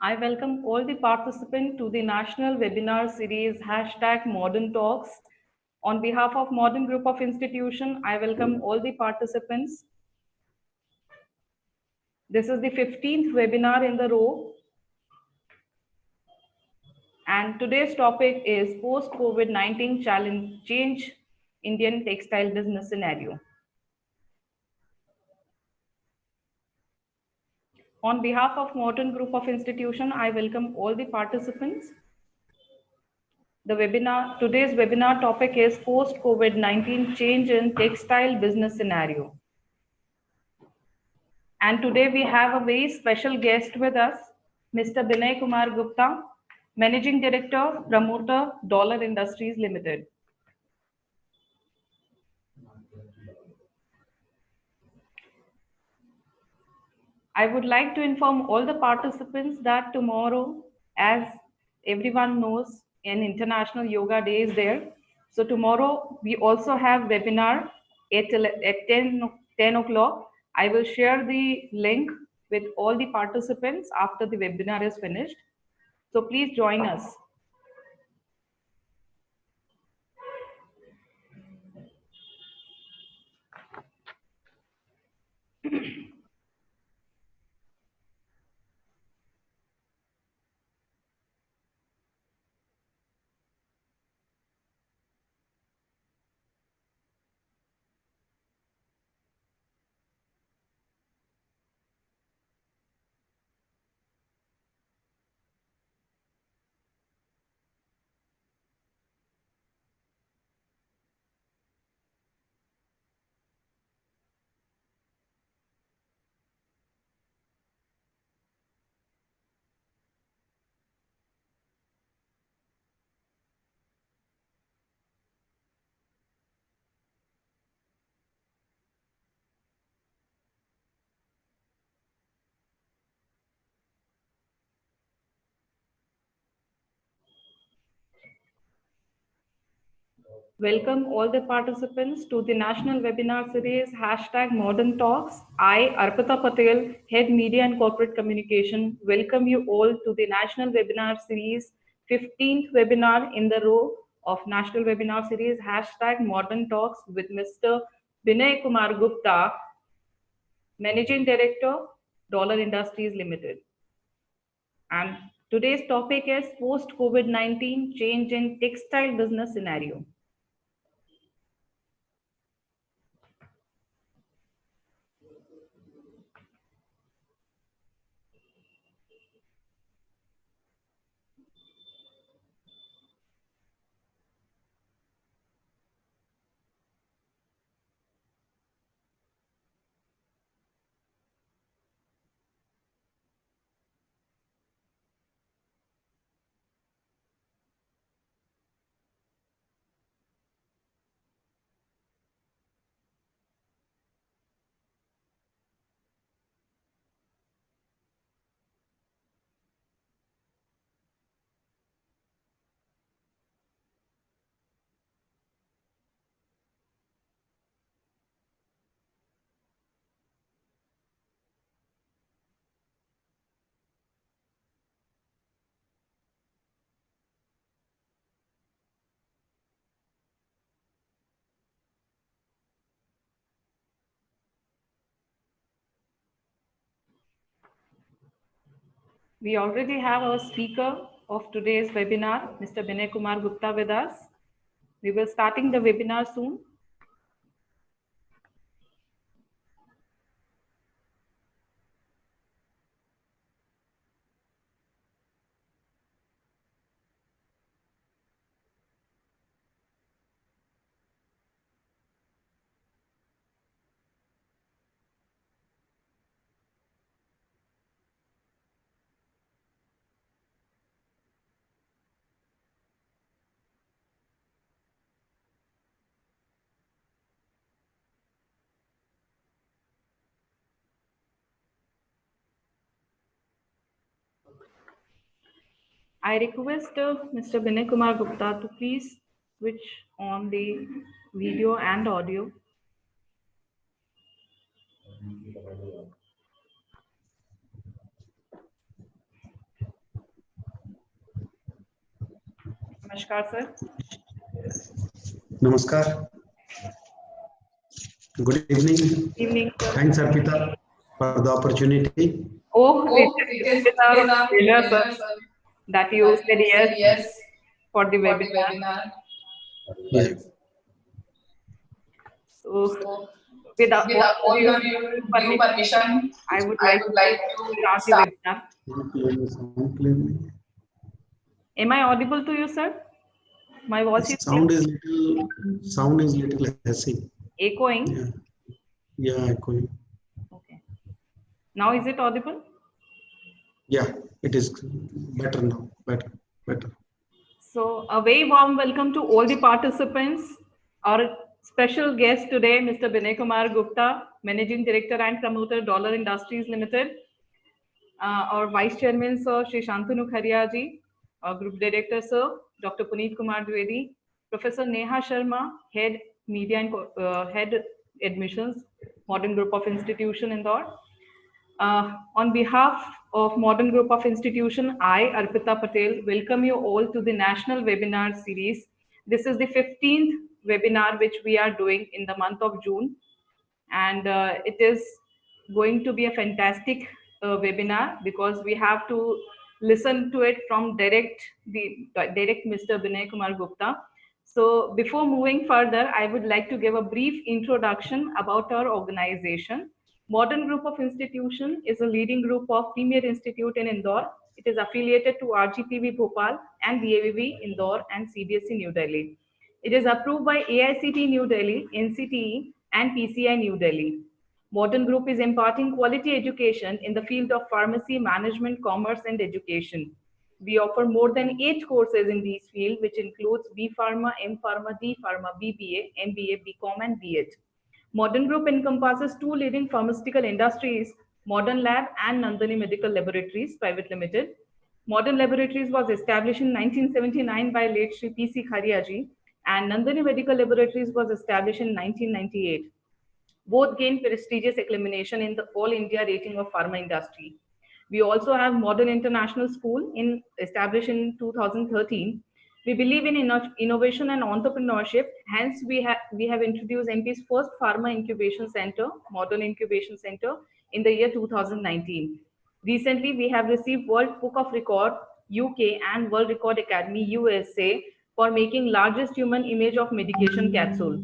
I welcome all the participants to the national webinar series #Modern Talks. On behalf of Modern Group of Institution, I welcome all the participants. This is the 15th webinar in the row. And today's topic is post-COVID-19 challenge change Indian textile business scenario. On behalf of Modern Group of Institution, I welcome all the participants. Today's webinar topic is post-COVID-19 change in textile business scenario. And today we have a very special guest with us, Mr. Binay Kumar Gupta, Managing Director, Promoter, Dollar Industries Limited. I would like to inform all the participants that tomorrow, as everyone knows, an International Yoga Day is there. So tomorrow we also have webinar at 10 o'clock. I will share the link with all the participants after the webinar is finished. So please join us. Welcome all the participants to the national webinar series #Modern Talks. I, Arpita Patel, Head Media and Corporate Communication, welcome you all to the national webinar series, 15th webinar in the row of national webinar series #Modern Talks with Mr. Binay Kumar Gupta, Managing Director, Dollar Industries Limited. And today's topic is post-COVID-19 change in textile business scenario. We already have our speaker of today's webinar, Mr. Binay Kumar Gupta with us. We will starting the webinar soon. I request Mr. Binay Kumar Gupta to please switch on the video and audio. Namaskar, sir. Namaskar. Good evening. Evening, sir. Thanks, Arpita, for the opportunity. Oh, Oh, it is our it is our pleasure, sir, pleasure, sir, that you that said you yes said yes for the for the webinar. webinar. Yeah. So, So, with with all all your your due permission, permission, I would I like would to like to start the start. webinar. Sound clearly. Am I audible to you, sir? My voice is clear? Sound is little hissing. Echoing? Yeah. Yeah, echoing. Okay. Now is it audible? Yeah, it is better now. Better. So, a very warm welcome to all the participants. Our special guest today, Mr. Kumar Gupta, Managing Director and Promoter, Dollar Industries Limited. Our Vice Chairman, Sir, Shri Shantanu Khariaji, our Group Director, Sir, Dr. Puneet Kumar Dwivedi, Professor Neha Sharma, Head Media and Head Admissions, Modern Group of Institution, Indore. On behalf of Modern Group of Institution, I, Arpita Patel, welcome you all to the National Webinar Series. This is the 15th webinar which we are doing in the month of June, and it is going to be a fantastic webinar because we have to listen to it from direct Mr. Binay Kumar Gupta. So before moving further, I would like to give a brief introduction about our organization. Modern Group of Institution is a leading group of premier institute in Indore. It is affiliated to RGPV Bhopal and DAVV Indore and CBSE New Delhi. It is approved by AICTE New Delhi, NCTE, and PCI New Delhi. Modern Group is imparting quality education in the field of pharmacy, management, commerce, and education. We offer more than 8 courses in these fields, which includes B Pharma, M Pharma, D Pharma, BBA, MBA, BCom, and B.Ed. Modern Group encompasses 2 leading pharmaceutical industries, Modern Lab and Nandini Medical Laboratories Private Limited. Modern Laboratories was established in 1979 by late Shri P.C. Khariaji, and Nandini Medical Laboratories was established in 1998. Both gained prestigious acclamation in the All India rating of pharma industry. We also have Modern International School established in 2013. We believe in innovation and entrepreneurship. Hence, we have introduced MP's first pharma incubation center, Modern Incubation Center, in the year 2019. Recently, we have received World Book of Record UK and World Record Academy USA for making largest human image of medication capsule.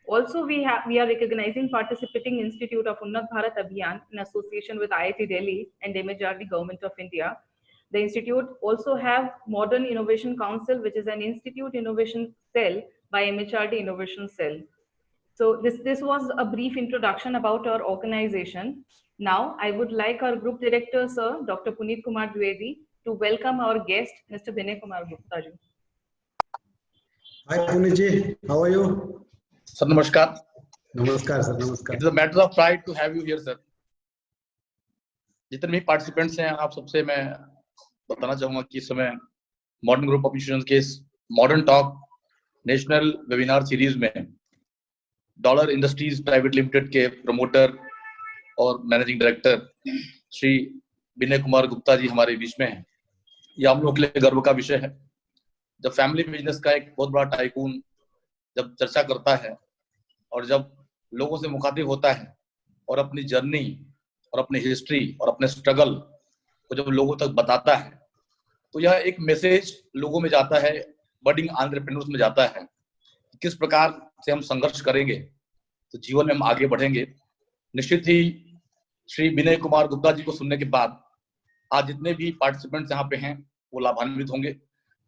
Also, we are recognizing participating institute of Unnat Bharat Abhiyan in association with IIT Delhi and MHRD Government of India. The institute also have Modern Innovation Council, which is an institute innovation cell by MHRD Innovation Cell. So this was a brief introduction about our organization. Now, I would like our group director, Sir, Dr. Puneet Kumar Dwivedi, to welcome our guest, Mr. Binay Kumar Gupta ji. Hi, Puneet ji. How are you? Sir, namaskar. Namaskar, sir. Namaskar. It is a matter of pride to have you here, sir. जितने भी participants हैं आप सबसे मैं बताना चाहूंगा कि इस समय मॉडर्न ग्रुप ऑफ इंस्टीट्यूशंस के modern talk national webinar series में डॉलर इंडस्ट्रीज प्राइवेट लिमिटेड के प्रमोटर और मैनेजिंग डायरेक्टर श्री विनय कुमार गुप्ता जी हमारे बीच में हैं। यह हम लोग के लिए गर्व का विषय है जब फैमिली बिजनेस का एक बहुत बड़ा टाइकून जब चर्चा करता है और जब लोगों से मुखातिब होता है और अपनी जर्नी और अपनी हिस्ट्री और अपने स्ट्रगल को जब लोगों तक बताता है तो यह एक मैसेज लोगों में जाता है, बडिंग एंटरप्रेन्योर्स में जाता है, किस प्रकार से हम संघर्ष करेंगे तो जीवन में हम आगे बढ़ेंगे। निश्चित ही श्री विनय कुमार गुप्ता जी को सुनने के बाद आज जितने भी पार्टिसिपेंट्स यहाँ पे हैं वो लाभान्वित होंगे।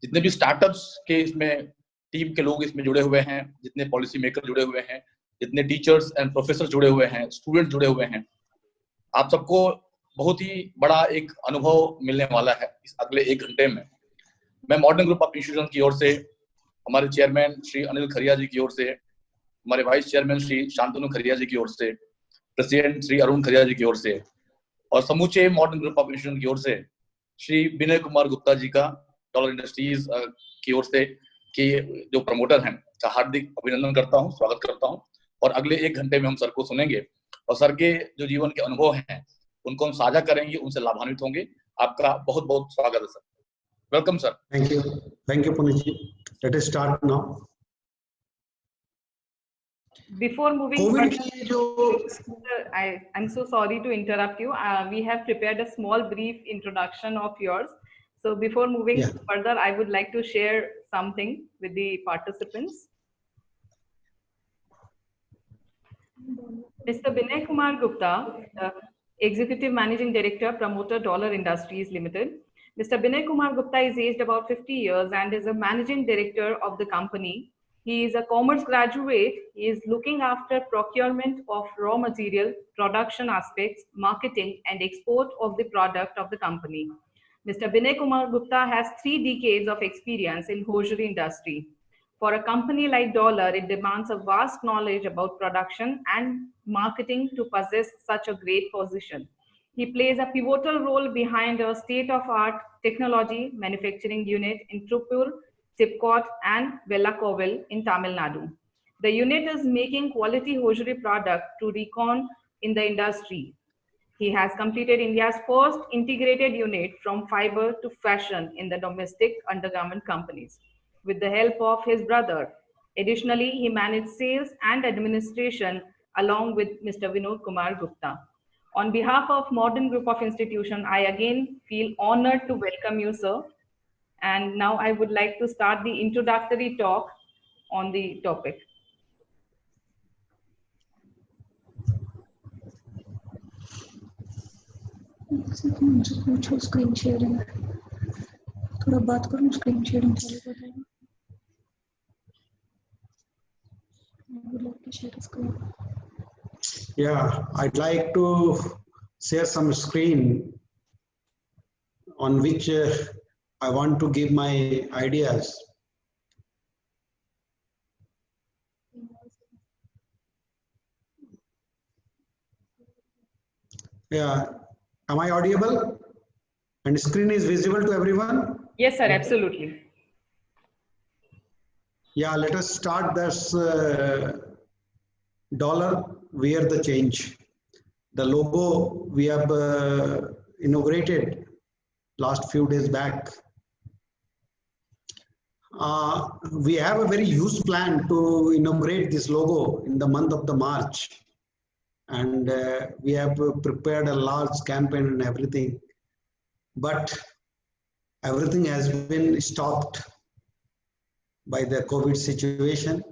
जितने भी स्टार्टअप्स के इसमें टीम के लोग इसमें जुड़े हुए हैं, जितने पॉलिसी मेकर जुड़े हुए हैं, जितने टीचर्स एंड प्रोफेसर जुड़े हुए हैं, स्टूडेंट जुड़े हुए हैं, आप सबको बहुत ही बड़ा एक अनुभव मिलने वाला है इस अगले 1 घंटे में। मैं मॉडर्न ग्रुप ऑफ इंस्टीट्यूशन की ओर से, हमारे चेयरमैन श्री अनिल खरिया जी की ओर से, हमारे वाइस चेयरमैन श्री शांतनु खरिया जी की ओर से, प्रेसिडेंट श्री अरुण खरिया जी की ओर से और समूचे मॉडर्न ग्रुप ऑफ इंस्टीट्यूशन की ओर से श्री विनय कुमार गुप्ता जी का डॉलर इंडस्ट्रीज की ओर से कि जो प्रमोटर हैं का हार्दिक अभिनंदन करता हूं, स्वागत करता हूं। और अगले 1 घंटे में हम सर को सुनेंगे और सर के जो जीवन के अनुभव हैं उनको हम साझा करेंगे, उनसे लाभान्वित होंगे। आपका बहुत बहुत स्वागत है sir. Welcome, sir. Thank you. Thank you, Puniji. Let us start now. Before moving COVID further, की जो I'm so sorry to interrupt you. We have prepared a small brief introduction of yours. So before moving Yeah. further, I would like to share something with the participants. Mr. Binay Kumar Gupta, Executive Managing Director, Promoter Dollar Industries Limited. Mr. Binay Kumar Gupta is aged about 50 years and is a Managing Director of the company. He is a commerce graduate. He is looking after procurement of raw material, production aspects, marketing, and export of the product of the company. Mr. Binay Kumar Gupta has 3 decades of experience in hosiery industry. For a company like Dollar, it demands a vast knowledge about production and marketing to possess such a great position. He plays a pivotal role behind a state-of-art technology manufacturing unit in Trupur, Sipcot, and Vellakoval in Tamil Nadu. The unit is making quality hosiery product to recon in the industry. He has completed India's first integrated unit from fiber to fashion in the domestic undergarment companies with the help of his brother. Additionally, he managed sales and administration along with Mr. Vinod Kumar Gupta. On behalf of Modern Group of Institutions, I again feel honored to welcome you, sir. And now I would like to start the introductory talk on the topic. मुझे पूछो screen sharing थोड़ा बात करूं screen sharing चालू कर दूं I would like to share a screen. Yeah, I'd like to share some screen on which I want to give my ideas. Yeah, am I audible? And screen is visible to everyone? Yes, sir, absolutely. Yeah, let us start this dollar, wear the change. The logo we have inaugurated last few days back. We have a very huge plan to inaugurate this logo in the month of the March. And we have prepared a large campaign and everything. But everything has been stopped by the COVID situation.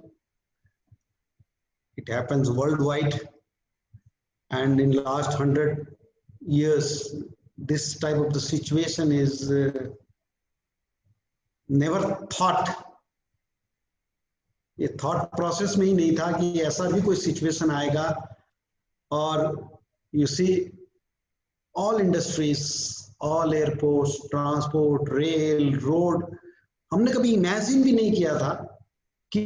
It happens worldwide. And in the last 100 years, this type of the situation is never thought. ये thought process में ही नहीं था कि ऐसा भी कोई situation आएगा. और you see, all industries, all airports, transport, rail, road, हमने कभी imagine भी नहीं किया था कि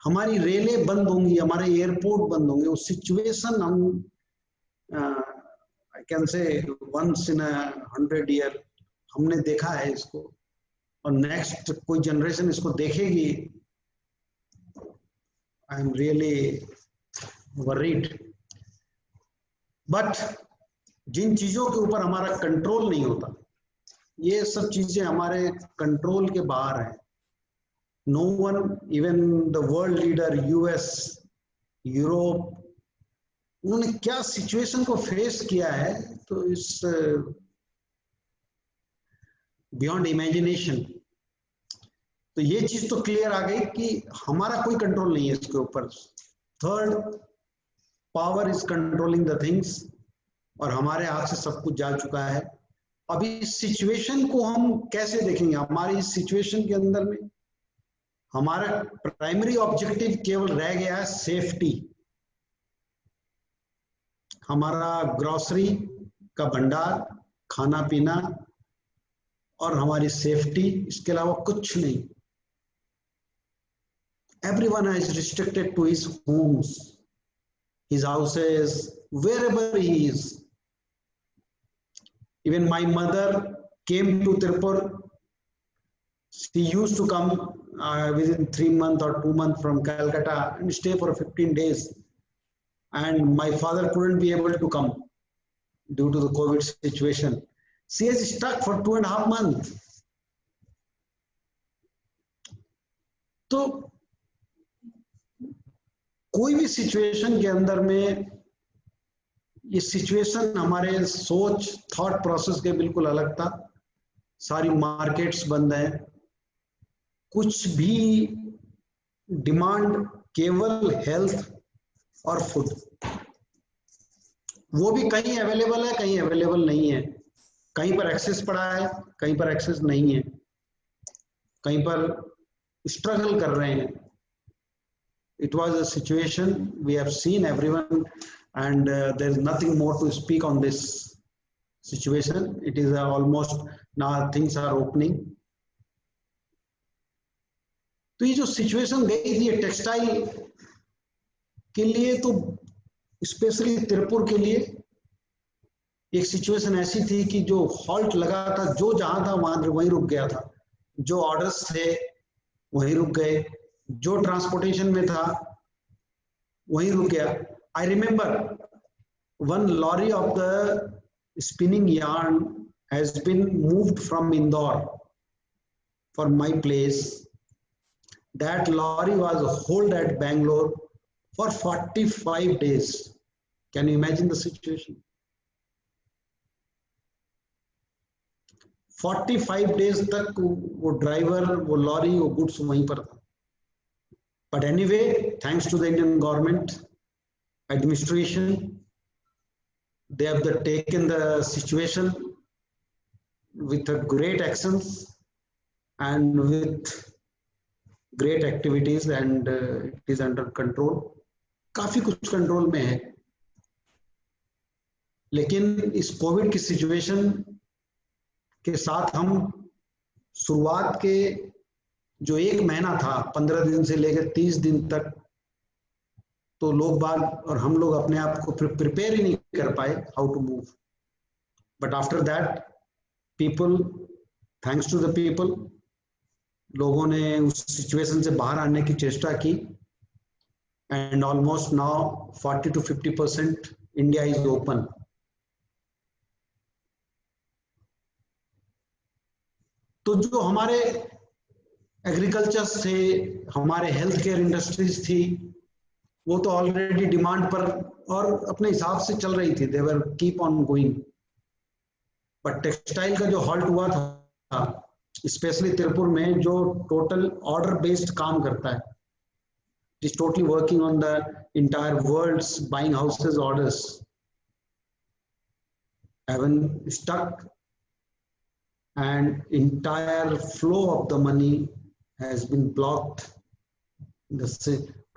हमारी रेलें बंद होंगी, हमारे एयरपोर्ट बंद होंगे. उस सिचुएशन हम I can say once in 100 year हमने देखा है इसको, और नेक्स्ट कोई जनरेशन इसको देखेगी. I am really worried. But जिन चीजों के ऊपर हमारा कंट्रोल नहीं होता, ये सब चीजें हमारे कंट्रोल के बाहर हैं. No one, even the world leader, US, Europe, उन्होंने क्या सिचुएशन को फेस किया है, तो इस बियॉन्ड इमेजिनेशन. तो ये चीज तो क्लियर आ गई कि हमारा कोई कंट्रोल नहीं है इसके ऊपर. Third, power is controlling the things, और हमारे हाथ से सब कुछ जा चुका है. अभी इस सिचुएशन को हम कैसे देखेंगे? हमारी इस सिचुएशन के अंदर में हमारा प्राइमरी ऑब्जेक्टिव केवल रह गया है सेफ्टी. हमारा ग्रोसरी का भंडार, खाना पीना और हमारी सेफ्टी, इसके अलावा कुछ नहीं. Everyone is restricted to his homes, his houses, wherever he is. Even my mother came to Tirupur. She used to come within 3 months or 2 months from Calcutta and stay for 15 days. And my father couldn't be able to come due to the COVID situation. She has stuck for 2.5 months. तो कोई भी situation के अंदर में ये situation हमारे सोच thought process के बिल्कुल अलग था। सारी मार्केट्स बंद हैं, कुछ भी डिमांड केवल हेल्थ और फूड, वो भी कहीं अवेलेबल है कहीं अवेलेबल नहीं है, कहीं पर एक्सेस पड़ा है कहीं पर एक्सेस नहीं है, कहीं पर स्ट्रगल कर रहे हैं। It was a situation we have seen everyone, and there is nothing more to speak on this situation. It is almost now things are opening. तो ये जो सिचुएशन गई थी टेक्सटाइल के लिए, तो स्पेशली तिरुपुर के लिए एक सिचुएशन ऐसी थी कि जो हॉल्ट लगा था, जो जहां था वहीं रुक गया था, जो ऑर्डर्स थे वहीं रुक गए, जो ट्रांसपोर्टेशन में था वहीं रुक गया। I remember one lorry of the spinning yarn has been moved from Indore for my place. That lorry was hauled at Bangalore for 45 days. Can you imagine the situation? 45 days तक वो driver, वो lorry, वो goods वहीं पर था। But anyway, thanks to the Indian government administration, they have taken the situation with a great actions and with great activities, and it is under control. काफी कुछ control में है, लेकिन इस कोविड की सिचुएशन के साथ हम शुरुआत के जो एक महीना था, 15 दिन से लेकर 30 दिन तक, तो लोग बाग और हम लोग अपने आप को प्रिपेयर ही नहीं कर पाए how to move. But after that people, thanks to the people, लोगों ने उस सिचुएशन से बाहर आने की चेष्टा की, and almost now 40 to 50% India is open. तो जो हमारे एग्रीकल्चर थे, हमारे हेल्थ केयर इंडस्ट्रीज थी, वो तो ऑलरेडी डिमांड पर और अपने हिसाब से चल रही थी, they were keep on going. But textile का जो हॉल्ट हुआ था, स्पेशली तिरुपुर में, जो टोटल ऑर्डर बेस्ड काम करता है, it is totally working on the entire worlds buying houses orders, haven't stuck, and entire flow of the money has been blocked.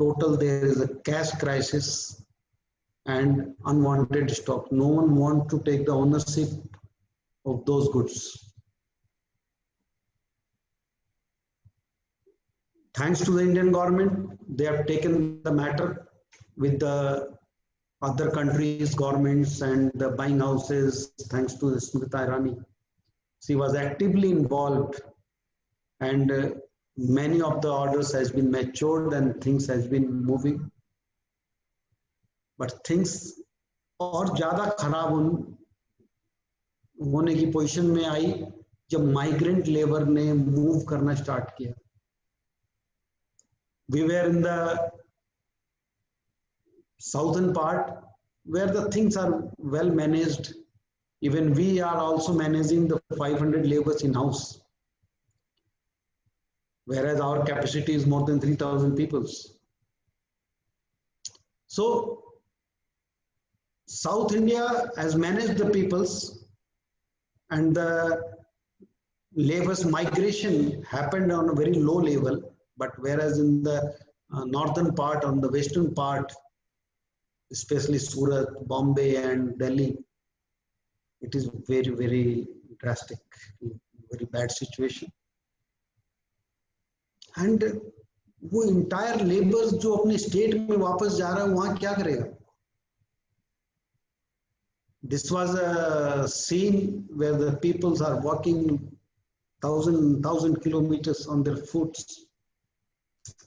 Total, there is a cash crisis and unwanted stock. No one wants to take the ownership of those goods. Thanks to the Indian government, they have taken the matter with the other countries' governments and the buying houses. Thanks to Smriti Irani, she was actively involved, and many of the orders has been matured and things has been moving. But things और ज्यादा खराब होने की position में आई जब migrant labour ने move करना start किया। We were in the southern part where the things are well managed. Even we are also managing the 500 laborers in house, whereas our capacity is more than 3,000 people. So South India has managed the peoples, and the laborers migration happened on a very low level. But whereas in the northern part, on the western part, especially Surat, Bombay and Delhi, it is very, very drastic, very bad situation. And वो entire laborers जो अपने state में वापस जा रहा है, वहाँ क्या करेगा? This was a scene where the peoples are walking 1,000 kilometers on their foot.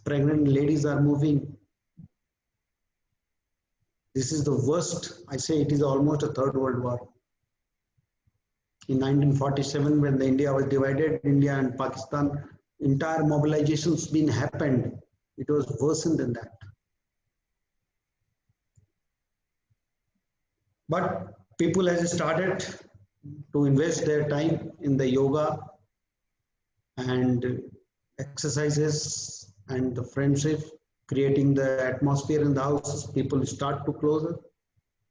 Pregnant ladies are moving. This is the worst. I say it is almost a third world war. In 1947, when India was divided, India and Pakistan entire mobilizations been happened, it was worse than that. But people have started to invest their time in the yoga and exercises and the friendship, creating the atmosphere in the house. People start to closer.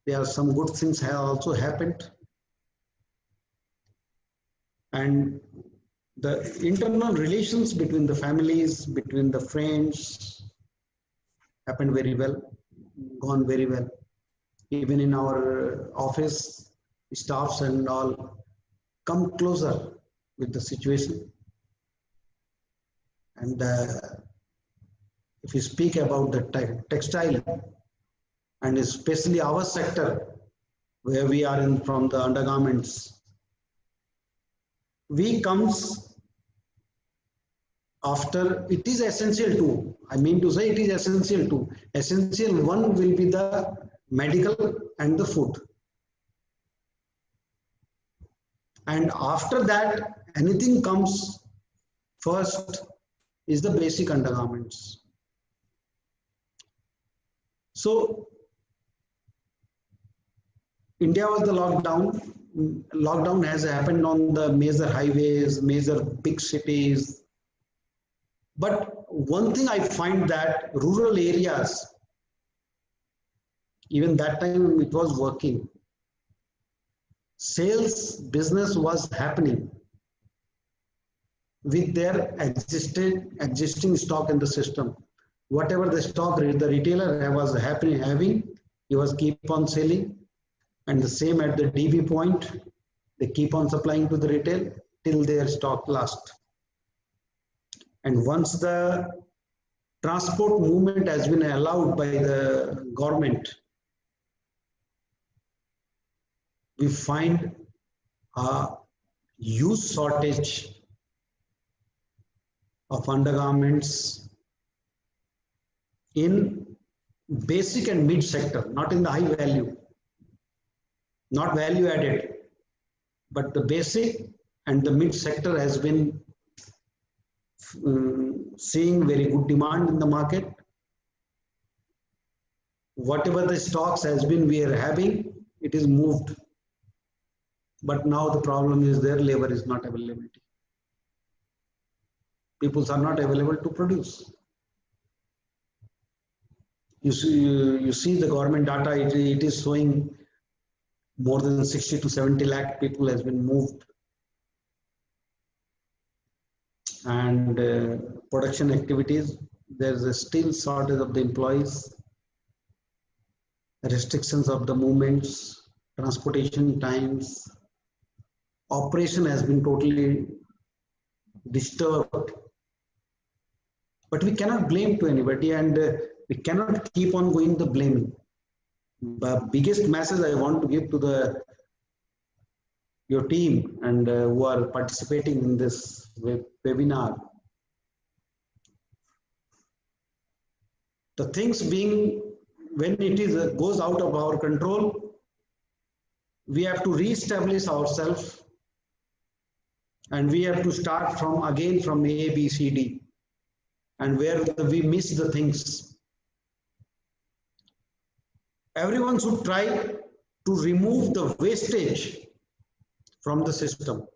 There are some good things have also happened. And the internal relations between the families, between the friends, happened very well, gone very well. Even in our office, staffs and all come closer with the situation. And if you speak about the textile, and especially our sector, where we are in from the undergarments, we comes after. It is essential too. I mean to say it is essential too. Essential one will be the medical and the food. And after that, anything comes first is the basic undergarments. So India was the lockdown. Lockdown has happened on the major highways, major big cities. But one thing I find that rural areas, even that time it was working. Sales business was happening with their existing stock in the system. Whatever the stock the retailer was having, he was keep on selling. And the same at the DB point, they keep on supplying to the retail till their stock lasts. And once the transport movement has been allowed by the government, we find a huge shortage of undergarments in basic and mid sector, not in the high value, not value added, but the basic and the mid sector has been seeing very good demand in the market. Whatever the stocks has been we are having, it is moved. But now the problem is their labor is not availability. People are not available to produce. You see the government data, it is showing more than 60 to 70 lakh people has been moved. And production activities, there's a still shortage of the employees, restrictions of the movements, transportation times, operation has been totally disturbed. But we cannot blame to anybody, and we cannot keep on going the blaming. The biggest message I want to give to your team and who are participating in this webinar, the things being when it is goes out of our control, we have to re-establish ourselves, and we have to start from again from A, B, C, D, and where we miss the things. Everyone should try to remove the wastage from the system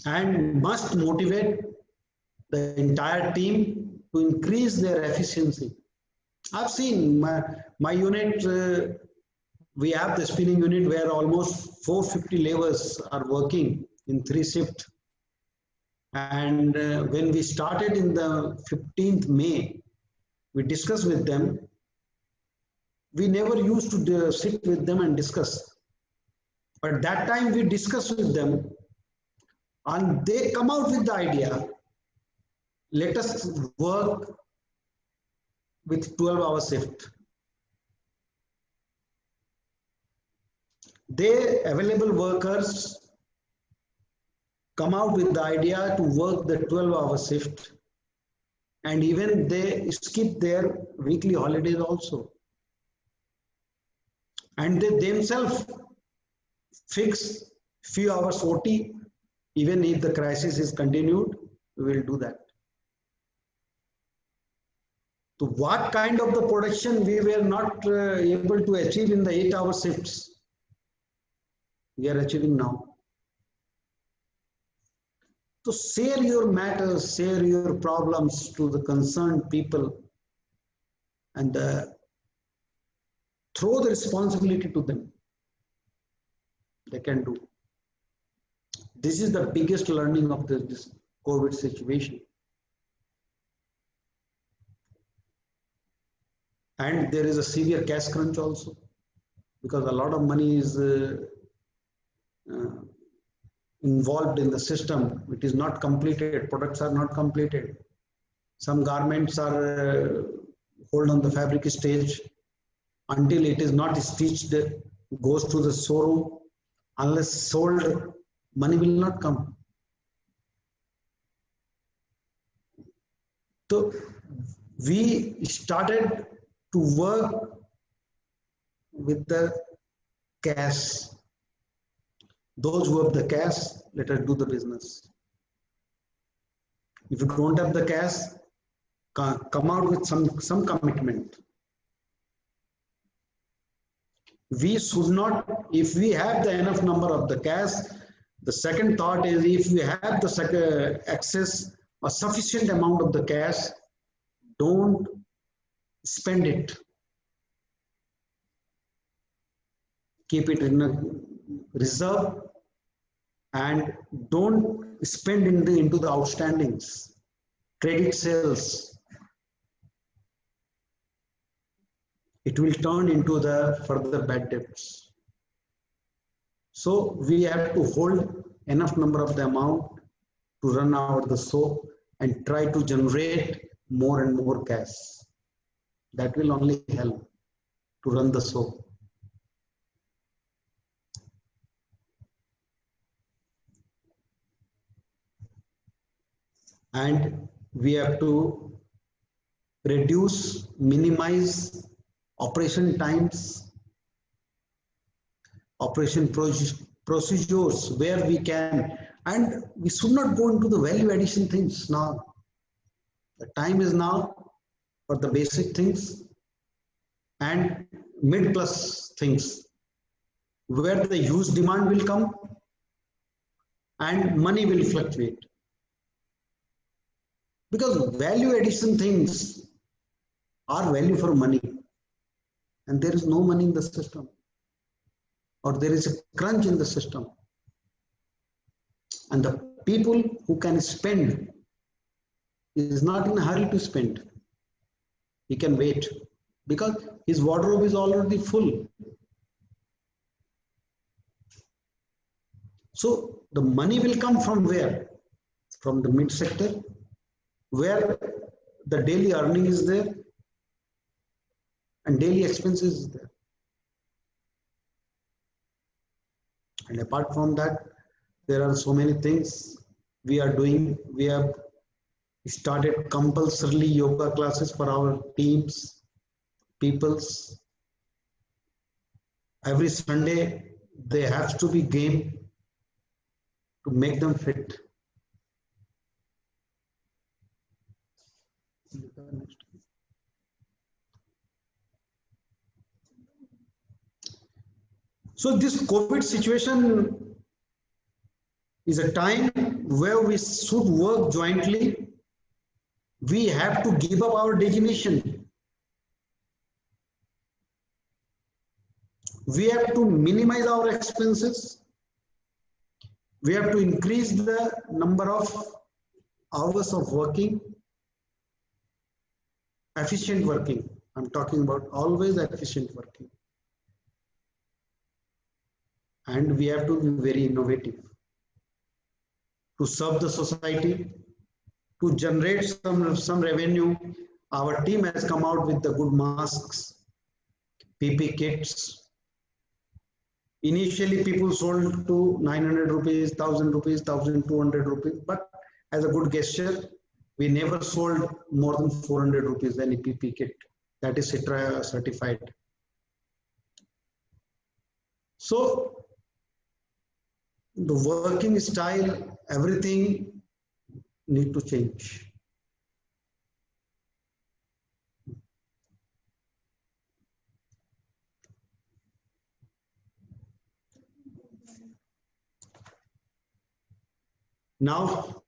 and must motivate the entire team to increase their efficiency. I've seen my unit, we have the spinning unit where almost 450 laborers are working in 3 shifts. And when we started in the 15th May, we discussed with them. We never used to sit with them and discuss. But that time we discussed with them and they come out with the idea, let us work with 12-hour shift. They available workers come out with the idea to work the 12-hour shift, and even they skip their weekly holidays also. And they themselves fix few hours OT Even if the crisis is continued, we will do that. So what kind of the production we were not able to achieve in the 8-hour shifts, we are achieving now. So share your matters, share your problems to the concerned people, and throw the responsibility to them. They can do. This is the biggest learning of this COVID situation. And there is a severe cash crunch also, because a lot of money is involved in the system. It is not completed, products are not completed. Some garments are hold on the fabric stage until it is not stitched, goes to the showroom. Unless sold, money will not come. So we started to work with the cash. Those who have the cash, let us do the business. If you don't have the cash, come out with some commitment. We should not, if we have the enough number of the cash, the second thought is, if we have the access or sufficient amount of the cash, don't spend it. Keep it in a reserve and don't spend into the outstandings, credit sales. It will turn into the further bad debts. So we have to hold enough number of the amount to run out the show and try to generate more and more cash. That will only help to run the show. And we have to reduce, minimize operation times, operation procedures where we can, and we should not go into the value addition things now. The time is now for the basic things and mid-plus things, where the huge demand will come and money will fluctuate. Because value addition things are value for money, and there is no money in the system, or there is a crunch in the system. And the people who can spend is not in a hurry to spend. He can wait because his wardrobe is already full. So the money will come from where? From the mid sector, where the daily earning is there and daily expenses is there. And apart from that, there are so many things we are doing. We have started compulsorily yoga classes for our teams, peoples. Every Sunday, they have to be game to make them fit. So this COVID situation is a time where we should work jointly. We have to give up our designation. We have to minimize our expenses. We have to increase the number of hours of working, efficient working. I'm talking about always efficient working. And we have to be very innovative to serve the society, to generate some revenue. Our team has come out with the good masks, PP kits. Initially, people sold to 900 rupees, 1000 rupees, 1200 rupees, but as a good gesture, we never sold more than 400 rupees any PP kit that is CITRA certified. So the working style everything need to change. Now,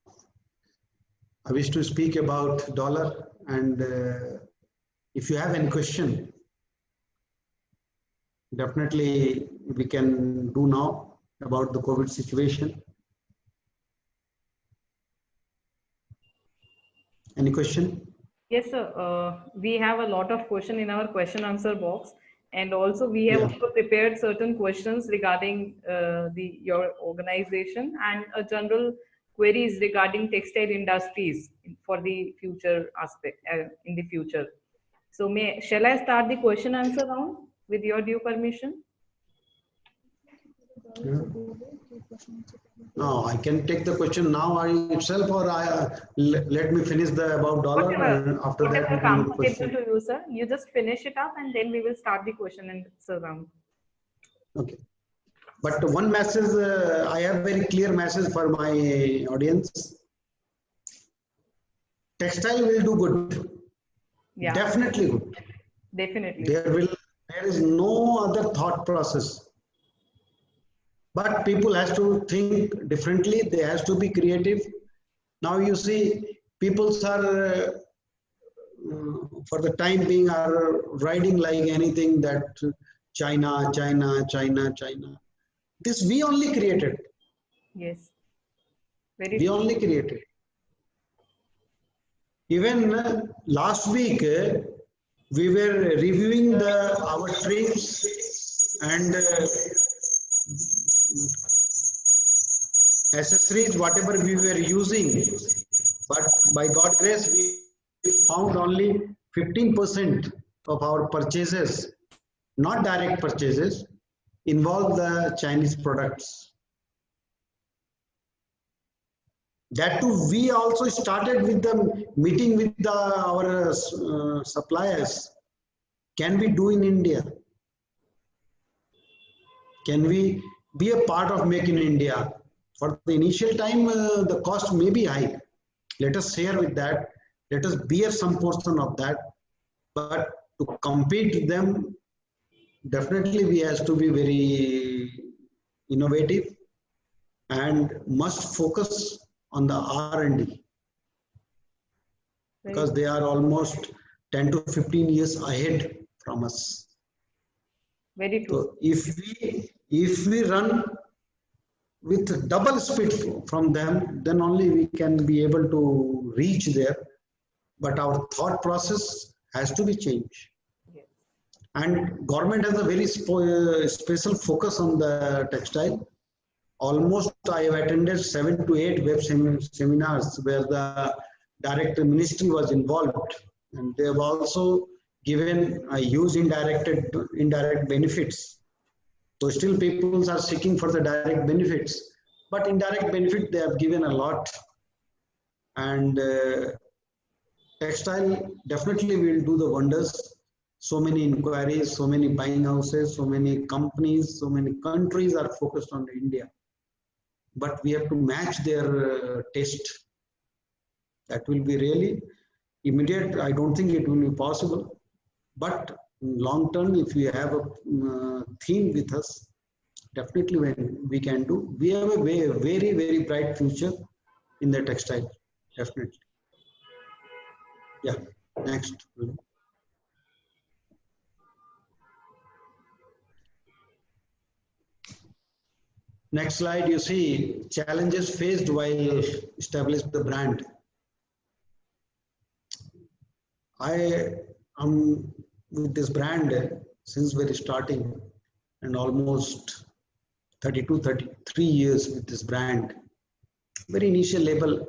I wish to speak about dollar, and if you have any question, definitely we can do now about the COVID situation. Any question? Yes, sir. We have a lot of question in our question answer box, and also we have Yeah. also prepared certain questions regarding your organization and a general queries regarding textile industries for the future aspect in the future. So, shall I start the question answer round with your due permission? Yeah. No, I can take the question now itself, or let me finish the about dollar, and after that we Whatever can do comfortable question. to you, sir. You just finish it up, and then we will start the question and answer round. Okay. But one message, I have very clear message for my audience. Textile will do good. Yeah, Definitely good. definitely. There is no other thought process. But people has to think differently. They has to be creative. Now you see, people are for the time being are riding like anything that China, China, China, China. This we only created. Yes, very We true. only created. Even last week, we were reviewing our trips and accessories, whatever we were using. But by God's grace, we found only 15% of our purchases, not direct purchases, involve the Chinese products. That too, we also started with the meeting with our suppliers. Can we do in India? Can we be a part of Make in India? For the initial time, the cost may be high. Let us share with that. Let us bear some portion of that. But to compete with them, definitely we have to be very innovative and must focus on the R&D, because they are almost 10 to 15 years ahead from us. Very true. So if we run with double speed from them, then only we can be able to reach there. But our thought process has to be changed. Yes. And government has a very special focus on the textile. Almost I have attended 7 to 8 web seminars where the direct ministry was involved, and they have also given a huge indirect benefits. So still people are seeking for the direct benefits, but indirect benefit they have given a lot. And textile definitely will do the wonders. So many inquiries, so many buying houses, so many companies, so many countries are focused on India. But we have to match their taste. That will be really immediate. I don't think it will be possible. But long term, if we have a theme with us, definitely when we can do. We have a very, very bright future in the textile. Definitely. Yeah. Next. Next slide, you see challenges faced while establishing the brand. I am with this brand since very starting, and almost 32, 33 years with this brand. Very initial level.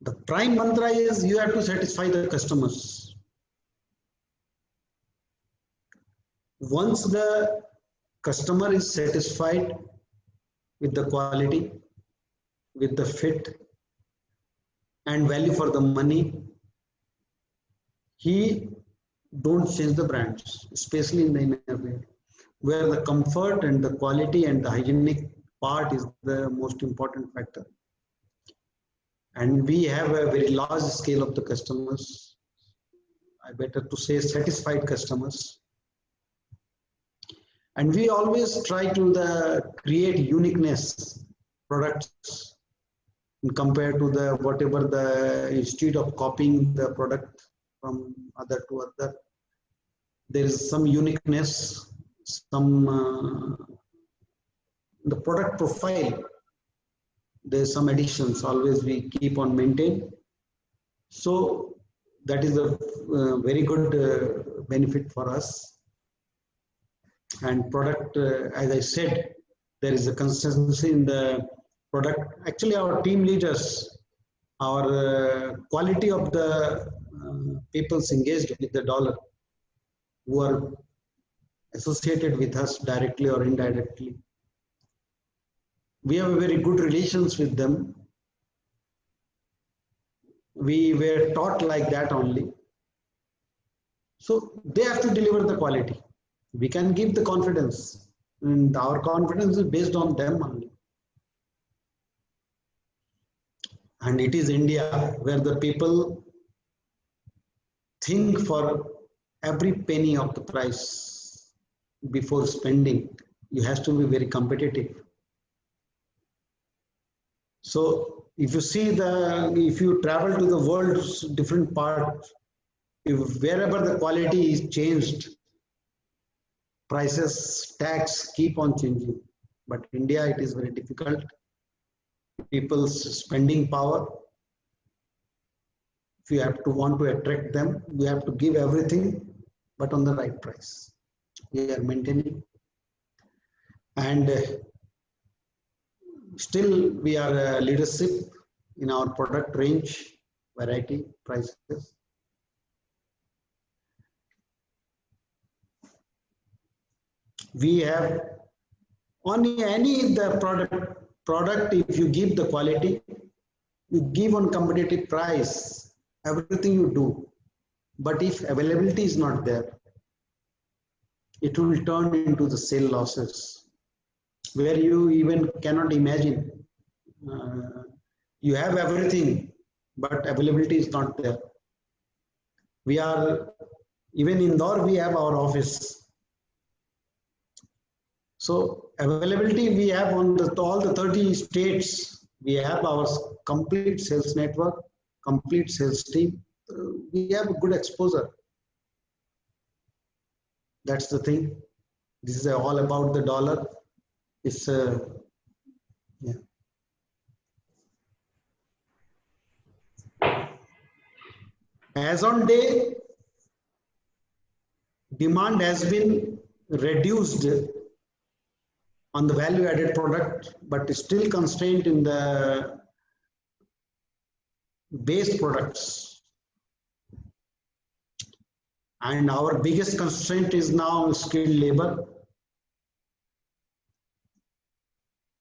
The prime mantra is you have to satisfy the customers. Once the customer is satisfied with the quality, with the fit and value for the money, he don't change the brands, especially in the innerwear, where the comfort and the quality and the hygienic part is the most important factor. And we have a very large scale of the customers. I better to say satisfied customers. And we always try to create uniqueness products compared to the whatever the instead of copying the product from other to other. There is some uniqueness, some the product profile. There's some additions always we keep on maintain. So that is a very good benefit for us. And product, as I said, there is a consistency in the product. Actually, our team leaders, our quality of the people's engaged with the dollar, who are associated with us directly or indirectly. We have a very good relations with them. We were taught like that only. So they have to deliver the quality. We can give the confidence, and our confidence is based on them only. And it is India where the people think for every penny of the price before spending. You have to be very competitive. So if you see if you travel to the world's different parts, if wherever the quality is changed, prices, tax keep on changing. But India, it is very difficult. People's spending power, if you have to want to attract them, you have to give everything, but on the right price. We are maintaining. And still we are leadership in our product range, variety, prices. We have on any the product, if you give the quality, you give on competitive price, everything you do. But if availability is not there, it will turn into the sale losses, where you even cannot imagine. You have everything, but availability is not there. We are, even in Indore, we have our office. So availability we have on all the 30 states. We have our complete sales network, complete sales team. We have a good exposure. That's the thing. This is all about the dollar. It's yeah. As on day, demand has been reduced on the value added product, but still constrained in the base products. And our biggest constraint is now skilled labor,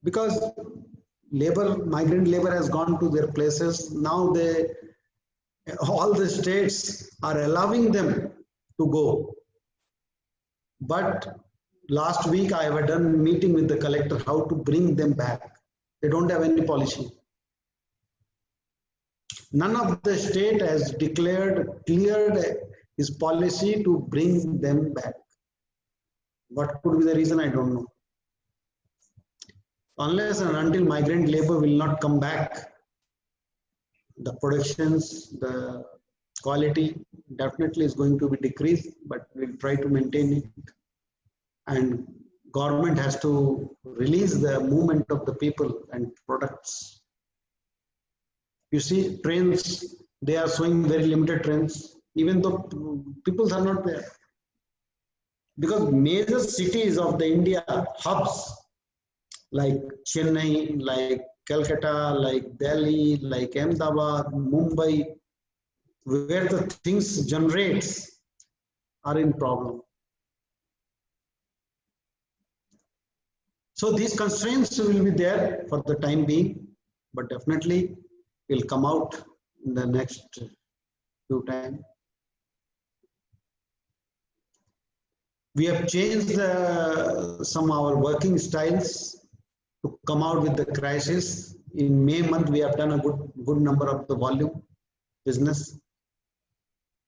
because migrant labor has gone to their places. Now all the states are allowing them to go. But last week I have done a meeting with the collector how to bring them back. They don't have any policy. None of the state has cleared his policy to bring them back. What could be the reason? I don't know. Unless and until migrant labor will not come back, the productions, the quality definitely is going to be decreased, but we'll try to maintain it. And government has to release the movement of the people and products. You see trains, they are showing very limited trains, even though people are not there. Because major cities of the India, hubs, like Chennai, like Calcutta, like Delhi, like Ahmedabad, Mumbai, where the things generates are in problem. So these constraints will be there for the time being, but definitely will come out in the next few time. We have changed some of our working styles. to come out with the crisis. In May month, we have done a good number of the volume business.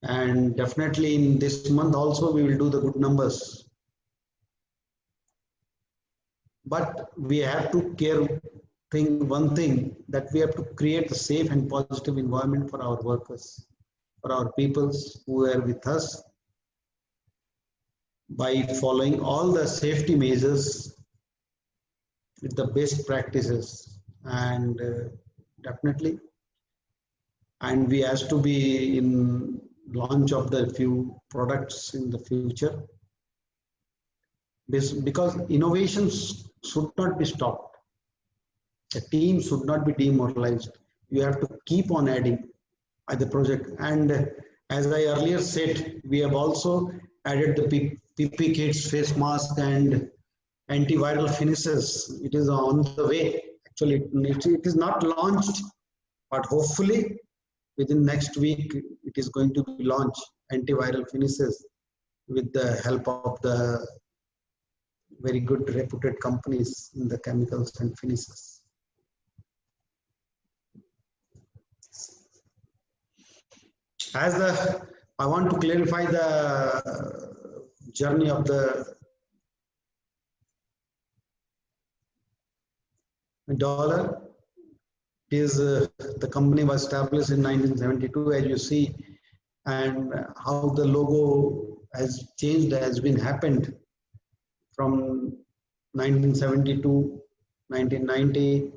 And definitely in this month also, we will do the good numbers. But we have to one thing, that we have to create a safe and positive environment for our workers, for our peoples who are with us, by following all the safety measures with the best practices. And definitely, and we has to be in launch of the few products in the future, because innovations should not be stopped. The team should not be demoralized. You have to keep on adding at the project. And as I earlier said, we have also added the PP kits, face mask, and antiviral finishes. It is on the way. Actually, it is not launched, but hopefully within next week it is going to be launched, antiviral finishes, with the help of the very good reputed companies in the chemicals and finishes. I want to clarify the journey of the dollar. Is the company was established in 1972, as you see, and how the logo has changed, has been happened from 1972, 1990,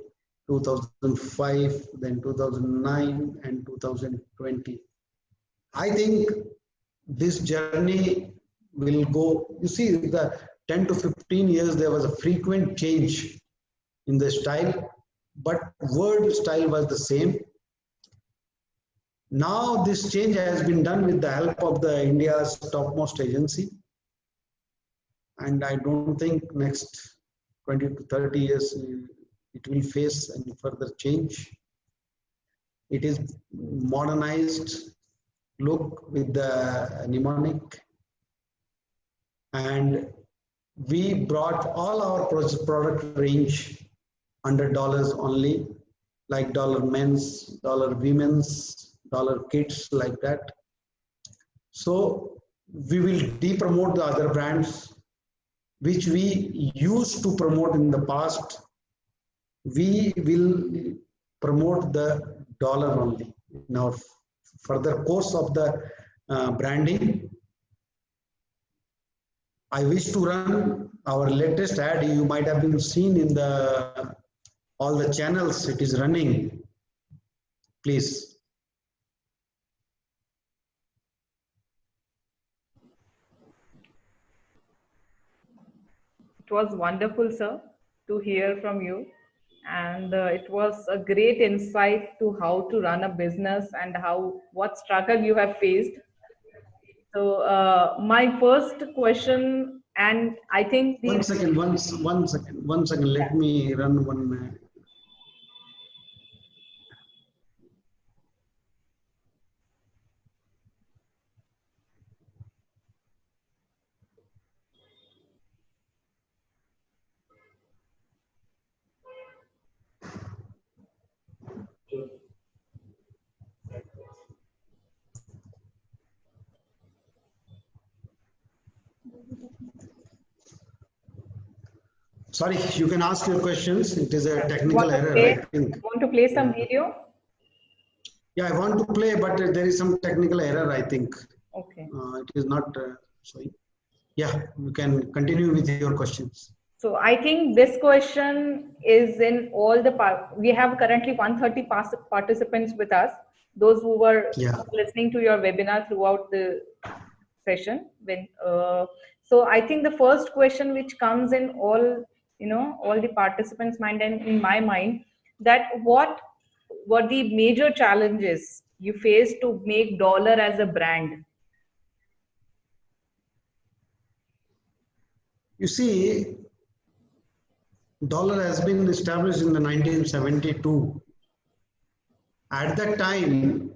2005, then 2009, and 2020. I think this journey will go, you see, the 10 to 15 years, there was a frequent change in the style, but word style was the same. Now this change has been done with the help of the India's topmost agency. And I don't think next 20 to 30 years it will face any further change. It is modernized look with the mnemonic, and we brought all our product range under dollars only, like dollar men's, dollar women's, dollar kids, like that. So we will de-promote the other brands which we used to promote in the past. We will promote the dollar only. Now, further course of the branding, I wish to run our latest ad. You might have been seen in the all the channels. It is running. Please. It was wonderful, sir, to hear from you. And it was a great insight to how to run a business and what struggle you have faced. So my first question, and I think One second. Let me run one. Sorry, you can ask your questions. It is a technical error, I think. Want to play some video? Yeah, I want to play, but there is some technical error, I think. Okay. It is not showing. Yeah, you can continue with your questions. So I think this question is in all the we have currently 130 participants with us, those who were listening to your webinar throughout the session. So I think the first question which comes in all the participants' mind and in my mind, that what were the major challenges you faced to make dollar as a brand? You see, dollar has been established in the 1972. At that time,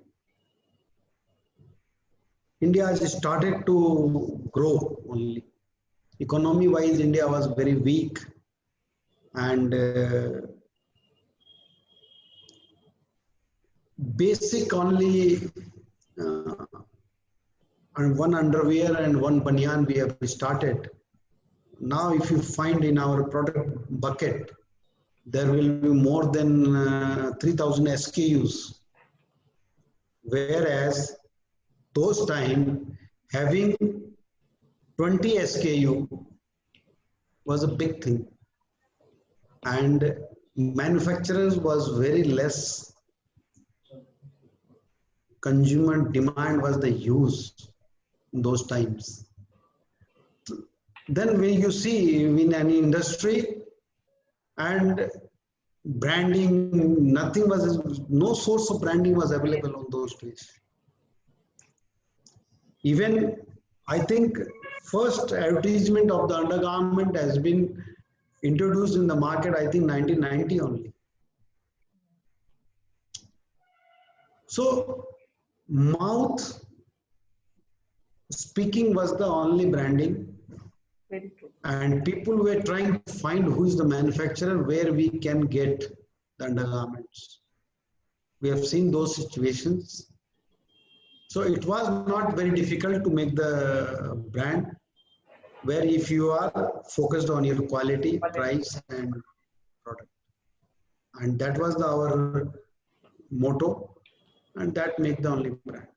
India has started to grow only. Economy-wise, India was very weak. and basic only and one underwear and one banyan we have started. Now, if you find in our product bucket, there will be more than 3,000 SKUs. Whereas those time having 20 SKU was a big thing, and manufacturers was very less. Consumer demand was the use in those times. Then when you see in any industry and branding, nothing was, no source of branding was available on those days. Even I think first advertisement of the undergarment has been introduced in the market, I think 1990 only. So mouth speaking was the only branding. Very true. And people were trying to find who is the manufacturer, where we can get the undergarments. We have seen those situations. So it was not very difficult to make the brand, where if you are focused on your quality, price and product. And that was our motto, and that make the only brand.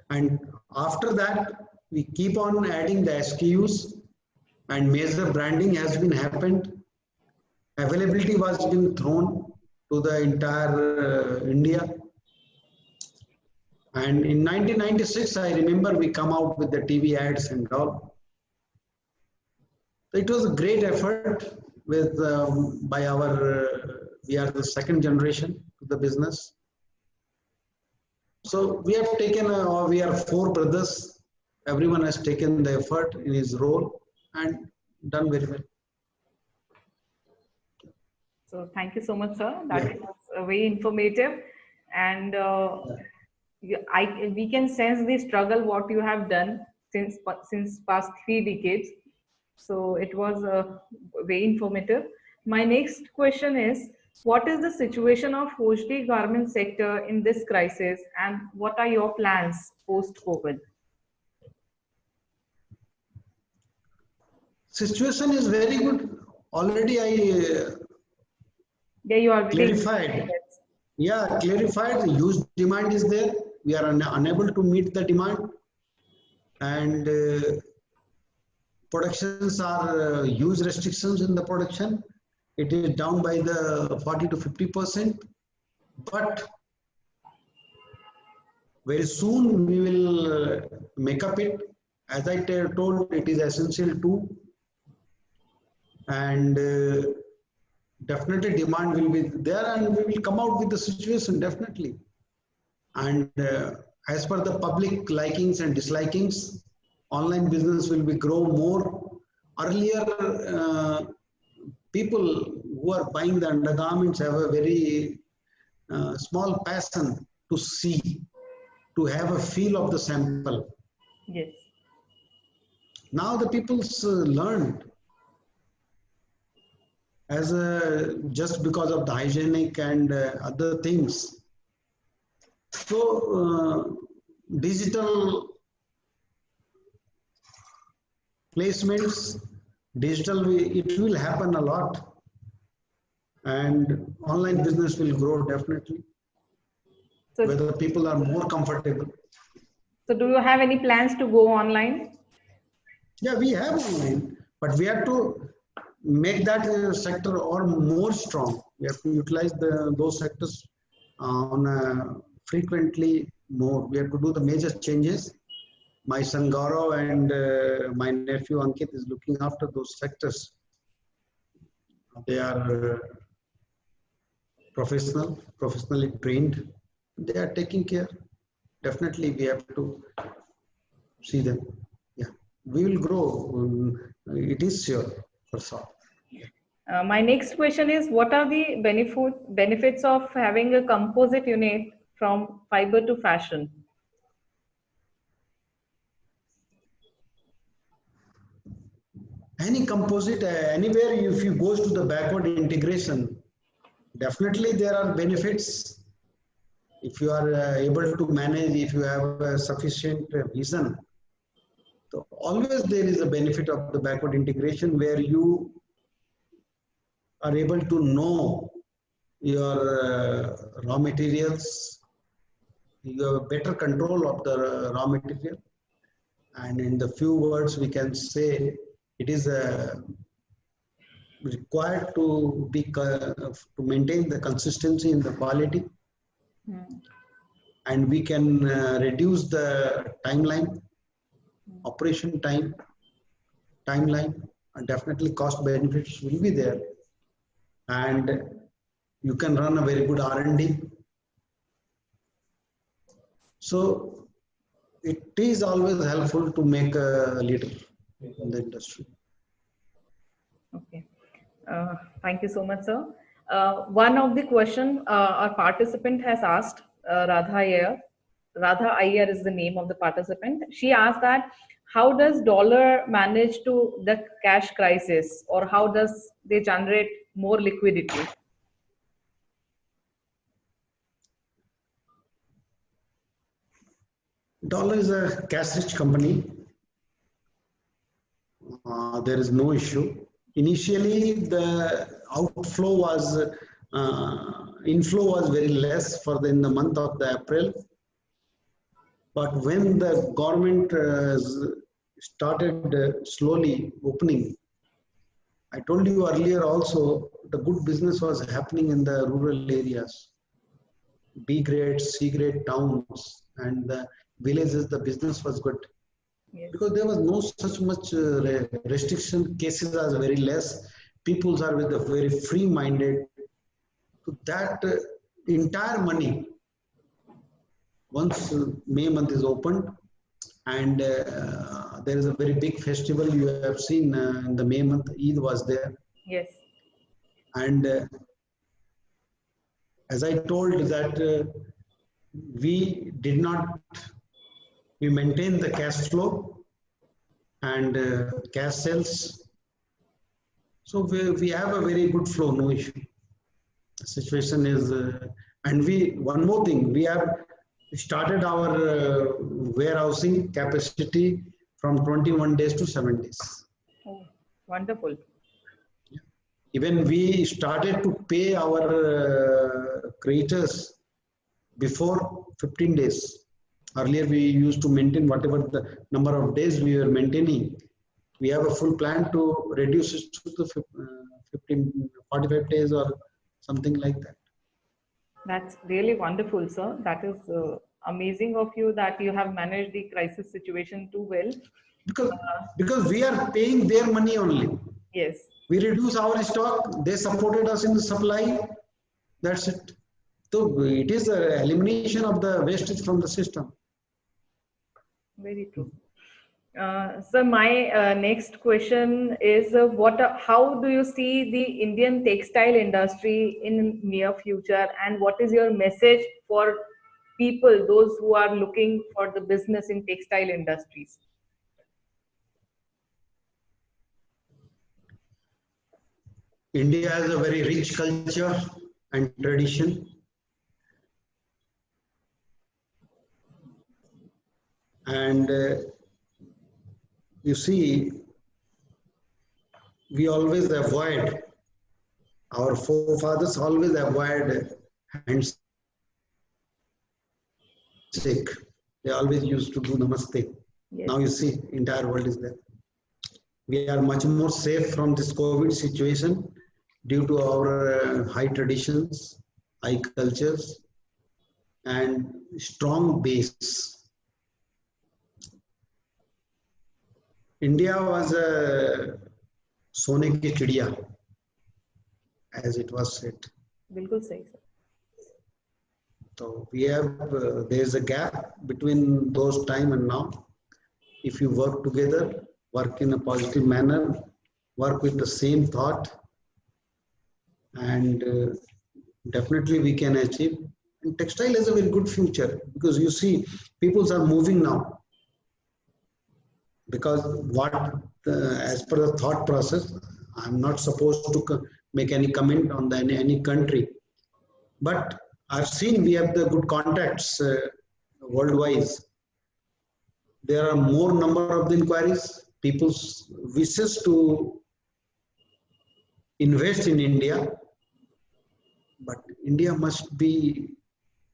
And after that, we keep on adding the SKUs, and major branding has been happened. Availability was been thrown to the entire India. And in 1996, I remember we come out with the TV ads and all. It was a great effort with by our, we are the second generation to the business. So we have taken, we are 4 brothers. Everyone has taken the effort in his role and done very well. So thank you so much, sir. That was very informative, and we can sense the struggle what you have done since past 3 decades. So it was very informative. My next question is, what is the situation of hosiery garment sector in this crisis, and what are your plans post-COVID? Situation is very good. Already I Yeah, you already clarified. Yeah, clarified. The huge demand is there. We are unable to meet the demand, and productions are huge restrictions in the production. It is down by the 40 to 50%. But very soon we will make up it. As I told, it is essential too. And definitely demand will be there, and we will come out with the situation definitely. And as per the public likings and dislikings, online business will be grow more. Earlier, people who are buying the undergarments have a very small passion to see, to have a feel of the sample. Yes. Now the people's learned, as just because of the hygienic and other things. So digital placements, it will happen a lot, and online business will grow definitely, So, whether people are more comfortable. so do you have any plans to go online? Yeah, we have online, but we have to make that sector or more strong. We have to utilize those sectors on frequently more. We have to do the major changes. My son Gaurav and my nephew Ankit is looking after those sectors. They are professionally trained. They are taking care. Definitely, we have to see them. Yeah, we will grow. It is sure for sure. My next question is, what are the benefits of having a composite unit from fiber to fashion? any composite, anywhere if you goes to the backward integration, definitely there are benefits. If you are able to manage, if you have a sufficient vision, so always there is a benefit of the backward integration where you are able to know your raw materials, you have a better control of the raw material, and in the few words we can say it is required to be to maintain the consistency in the quality, and we can reduce the timeline, operation timeline, and definitely cost benefits will be there, and you can run a very good R&D. So it is always helpful to make a leader in the industry. Okay. Thank you so much, sir. One of the question our participant has asked, Radha Iyer. Radha Iyer is the name of the participant. She asked that how does dollar manage to the cash crisis, or how does they generate more liquidity? Dollar is a cash-rich company. There is no issue. Initially, the outflow was, inflow was very less in the month of the April. But when the government started slowly opening, I told you earlier also, the good business was happening in the rural areas, B grade, C grade towns, and the villages, the business was good. Yes. Because there was no such much restriction, cases are very less, people are with a very free-minded. So that entire money, once May month is opened, and there is a very big festival you have seen in the May month, Eid was there. Yes. And as I told that we maintained the cash flow and cash sales. So we have a very good flow, no issue. The situation is, and one more thing, we have started our warehousing capacity from 21 days to 7 days. Oh, wonderful. Even we started to pay our creditors before 15 days. Earlier we used to maintain whatever the number of days we were maintaining. We have a full plan to reduce it to the 45 days or something like that. That's really wonderful, sir. That is amazing of you that you have managed the crisis situation too well. Because we are paying their money only. Yes. We reduce our stock, they supported us in the supply, that's it. So it is an elimination of the wastage from the system. Very true. So my next question is, how do you see the Indian textile industry in near future, and what is your message for people, those who are looking for the business in textile industries? India has a very rich culture and tradition. And you see, we always avoid, our forefathers always avoid handshake. They always used to do namaste. Yes. Now you see, entire world is there. We are much more safe from this COVID situation due to our high traditions, high cultures, and strong base. India was a sone ki chidiya, as it was said. Bilkul sahi, sir. So we have, there is a gap between those time and now. If you work together, work in a positive manner, work with the same thought, and definitely we can achieve. And textile has a very good future, because you see, people are moving now. Because what as per the thought process, I'm not supposed to make any comment on any country, but I've seen we have the good contacts worldwide. There are more number of the inquiries. People's wishes to invest in India, but India must be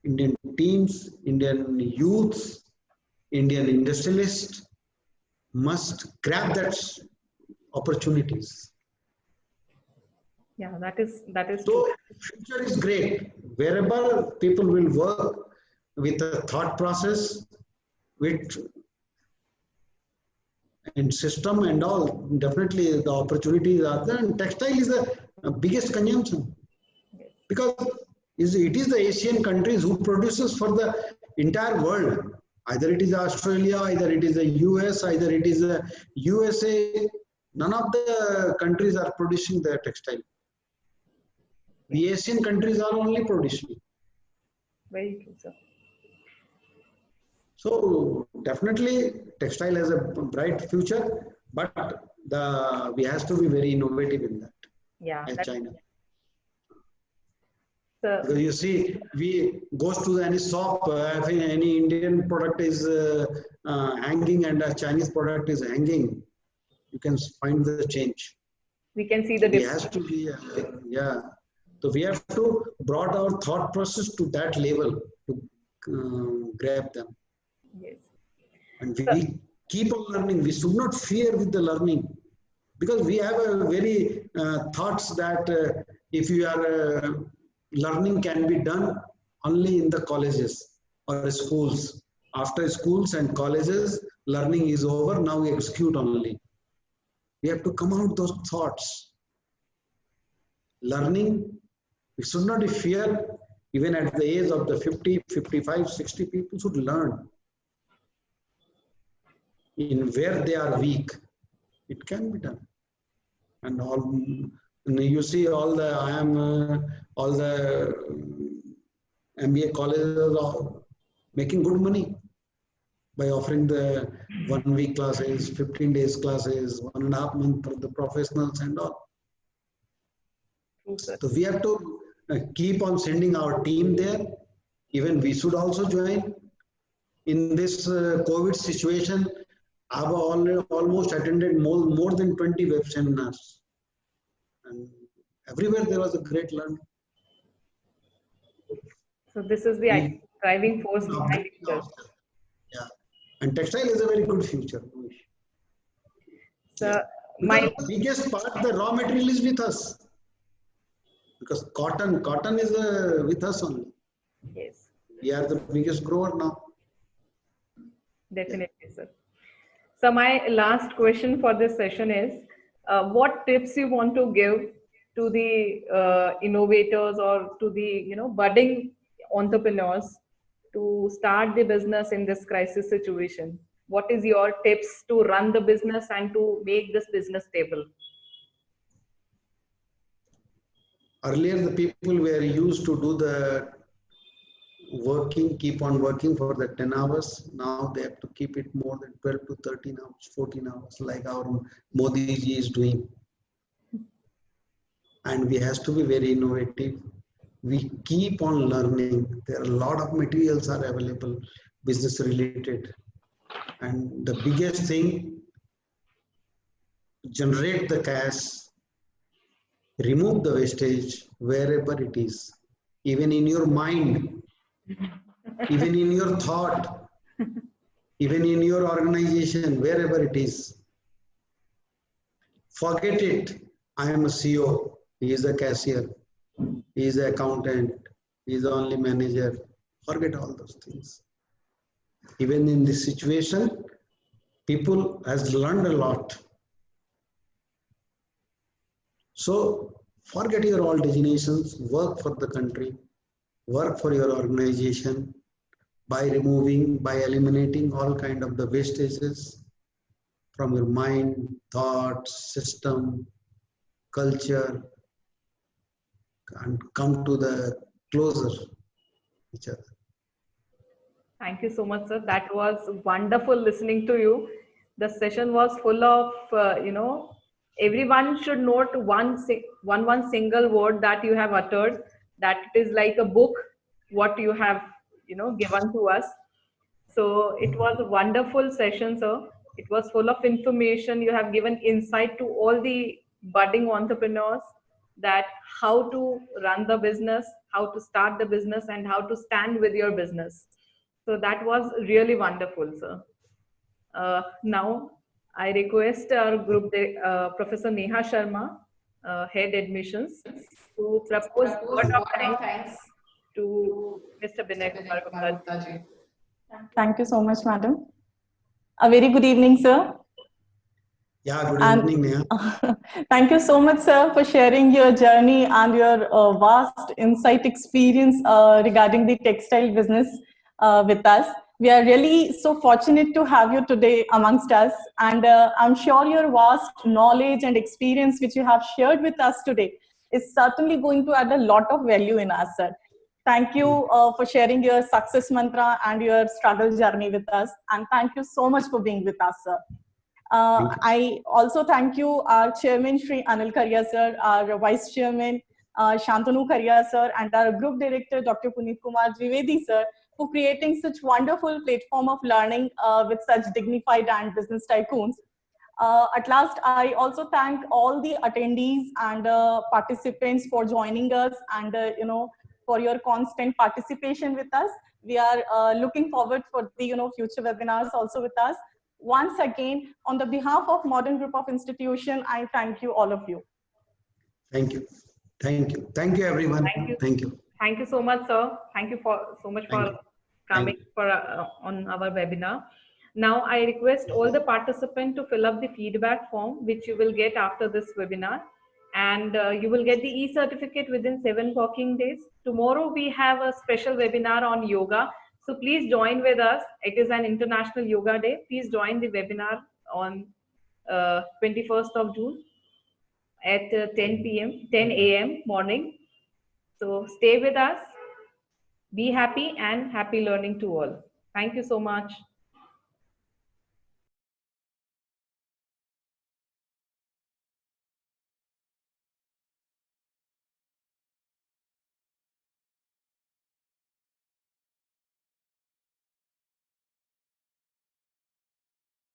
Indian teams, Indian youths, Indian industrialists must grab that opportunities. Yeah, that is So true. future is great. Wherever people will work with a thought process, with and system and all, definitely the opportunities are there. And textile is the biggest consumption because it is the Asian countries who produces for the entire world. Either it is Australia, either it is the US, either it is the USA. None of the countries are producing the textile. The Asian countries are only producing. Very true, sir. So definitely textile has a bright future, but we has to be very innovative in that Yeah, as China. Because so you see, we goes to any shop, if any Indian product is hanging and a Chinese product is hanging, you can find the change. we can see So the we difference. has to be, yeah. So we have to brought our thought process to that level to grab them. Yes. And So, we keep on learning. We should not fear with the learning because we have a very thoughts that if you are learning can be done only in the colleges or schools. After schools and colleges, learning is over. Now we execute only. We have to come out those thoughts. Learning, we should not fear. Even at the age of the 50, 55, 60, people should learn in where they are weak. It can be done. And all you see all the all the MBA colleges are making good money by offering the 1 week classes, 15 days classes, 1.5 months for the professionals and all. true, sir. So we have to keep on sending our team there. Even we should also join in this COVID situation. I've almost attended more than 20 web seminars. And everywhere there was a great learning. So this is the We driving force behind updating it, sir. ourselves. Yeah. And textile is a very good future. Yeah. So Because my biggest part, the raw material is with us. Because cotton is with us only. yes, We are the biggest grower now. definitely, sir. So my last question for this session is, what tips you want to give to the innovators or to the budding entrepreneurs to start the business in this crisis situation? What is your tips to run the business and to make this business stable? Earlier, the people were used to do the keep on working for the 10 hours. Now they have to keep it more than 12 to 13 hours, 14 hours, like our Modi ji is doing. And we has to be very innovative. We keep on learning. There are a lot of materials are available, business related. And the biggest thing, generate the cash, remove the wastage wherever it is, even in your mind, even in your thought, even in your organization, wherever it is. Forget it. I am a CEO. He is a cashier. He is an accountant. He is the only manager. Forget all those things. Even in this situation, people has learned a lot. So forget your all designations, work for the country, work for your organization by eliminating all kind of the wastages from your mind, thoughts, system, culture, and come to the closer each other. Thank you so much, sir. That was wonderful listening to you. The session was full of, everyone should note one single word that you have uttered, that it is like a book, what you have, given to us. So it was a wonderful session, sir. It was full of information. You have given insight to all the budding entrepreneurs, that how to run the business, how to start the business, and how to stand with your business. So that was really wonderful, sir. Now, I request our Professor Neha Sharma, Head Admissions, to propose word of thanks to Mr. Binay Kumar Gupta. Thank you so much, madam. A very good evening, sir. Yeah, good evening, Neha. Thank you so much, sir, for sharing your journey and your vast insight experience regarding the textile business with us. We are really so fortunate to have you today amongst us, and I'm sure your vast knowledge and experience which you have shared with us today is certainly going to add a lot of value in us, sir. Thank you for sharing your success mantra and your struggle journey with us, and thank you so much for being with us, sir. I also thank you, our chairman, Shri Anil Kharia sir, our vice chairman, Shantanu Kharia sir, and our group director, Dr. Puneet Kumar Trivedi sir, for creating such wonderful platform of learning with such dignified and business tycoons. At last, I also thank all the attendees and participants for joining us, and for your constant participation with us. We are looking forward for the future webinars also with us. Once again, on the behalf of Modern Group of Institution, I thank you, all of you. Thank you. Thank you. Thank you, everyone. Thank you. Thank you. Thank you so much, sir. Thank you so much for coming for on our webinar. Now, I request all the participants to fill up the feedback form, which you will get after this webinar. And you will get the e-certificate within 7 working days. Tomorrow, we have a special webinar on yoga. So please join with us. It is an International Yoga Day. Please join the webinar on 21st of June at 10 a.m. morning. So stay with us. Be happy and happy learning to all. Thank you so much.